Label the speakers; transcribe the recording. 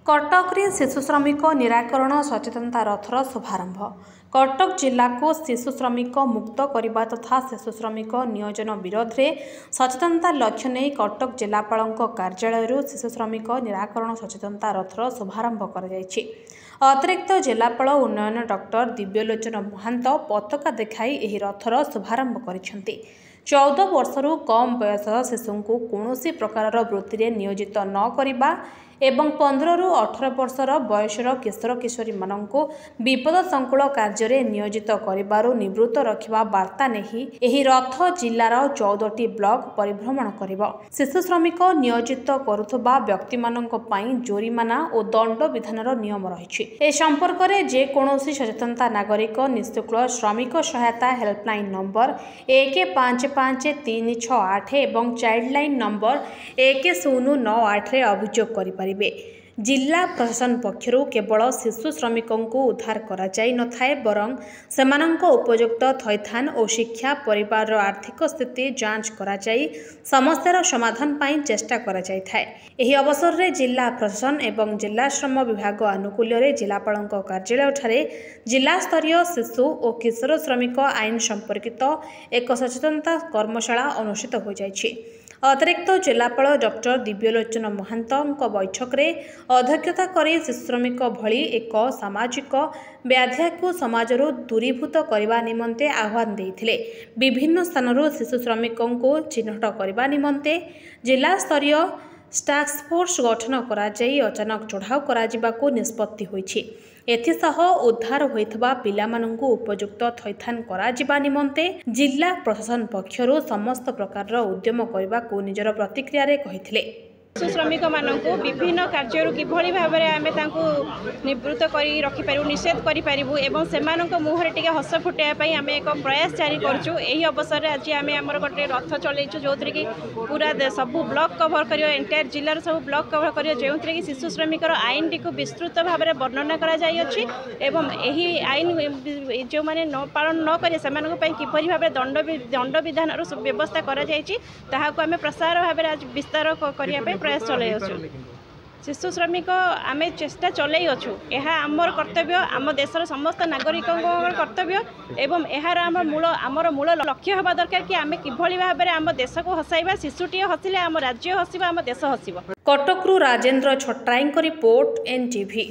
Speaker 1: कटक शिशु श्रमिक निराकरण सचेतनता रथर शुभारंभ। कटक जिला को शिशु श्रमिक मुक्त करने तथा शिशु श्रमिक नियोजन विरोध में सचेतनता लक्ष्य नहीं कटक जिलापाल कार्यालय शिशु श्रमिक निराकरण सचेतनता रथर शुभारंभ कर अतिरिक्त जिलापाल उन्नयन डॉक्टर दिव्यलोचन महांत पताका देखाई एही रथर शुभारंभ करिसेंति। 14 वर्षरू कम बयस शिशु को कौन प्रकार वृत्ति में नियोजित न करने एवं 15 ରୁ 18 वर्षर बयसर किशोर किशोरी मानक विपद संकुल कार्य नियोजित करिबारु निवृत्त रखिबा वार्ता नहीं एही रथ जिलार 14टी ब्लॉक परिभ्रमण करिबो। शिशु श्रमिक नियोजित करुथबा व्यक्ति मानक पई जोरिमाना और दंड विधानर नियम रहिछि। ए संपर्क में जे कोनोसी सचेतनता नागरिक निःशुल्क श्रमिक सहायता हेल्पलाइन नंबर 155368 एवं चाइल्ड लाइन नंबर 1098 रे अभियोग करि जिला प्रशासन पक्षरु केवल शिशु श्रमिकों को उद्धार करा जाई न थाए बरं सेमानंक उपयुक्त थैथान और शिक्षा परिवार आर्थिक स्थिति जांच करा जाई समस्यार समाधान पाई चेष्टा करा जाई थाए। एही अवसर रे जिला प्रशासन एवं जिला श्रम विभाग आनुकूल्य रे जिलापाल कार्यालय ठारे जिला स्तरीय शिशु और किशोर श्रमिक आईन संपर्कित एक सचेतनता कर्मशाला अनुष्ठित हो जाइछि। अतिरिक्त जिलापाल डॉक्टर दिव्यलोचन महांत बैठक में अध्यक्षता करी शिशु श्रमिक भली एक सामाजिक व्याध्या को समाजरू दूरीभूत करने निमंते आह्वान देते। विभिन्न स्थानरू शिशु श्रमिकों को चिन्हट करने निमंते जिला स्तरीय टास्क फोर्स गठन करा जाई अचानक चढ़ाऊ करा निष्पत्ति होईछि। एथिसह उद्धार होइथबा पिलामानंकु उपयुक्त थैथान करा जिबा निमंते जिला प्रशासन पक्षरु समस्त प्रकार उद्यम करबाकू निजर प्रतिक्रिया रे कहिथिले।
Speaker 2: शिशु श्रमिक मानक विभिन्न कार्य किभली भाव में आम निवृत्त कर रखिपारू निषेध करूँ एवं से मुहर टे हस फुटाई आम एक प्रयास जारी करूँ। यही अवसर में आज आम आमर गोटे रथ चलू जो थी कि पूरा सबू ब्लॉक कभर कर एंटायर जिलार सब ब्लॉक कभर कर जो थी कि शिशु श्रमिक आईन टी विस्तृत भाव में वर्णना एवं यही आईन जो मैंने न पालन न करें से किपरि भाव दंड विधान व्यवस्था करें प्रसार भाव में आज विस्तार करने प्रयास चलू। शिशु श्रमिक आम चेष्टा चलू यह आमर कर्तव्य आम देशर समस्त नागरिक कर्तव्य एवं यार आमर मूल लक्ष्य हवा दरकार कि आम किभली भाव में आम देश को हसाइबा शिशुटी हसिले आम राज्य हसिबा आम देश हसिबा।
Speaker 1: कटकरू राजेंद्र छट्टराईଙ୍କ रिपोर्ट NTV।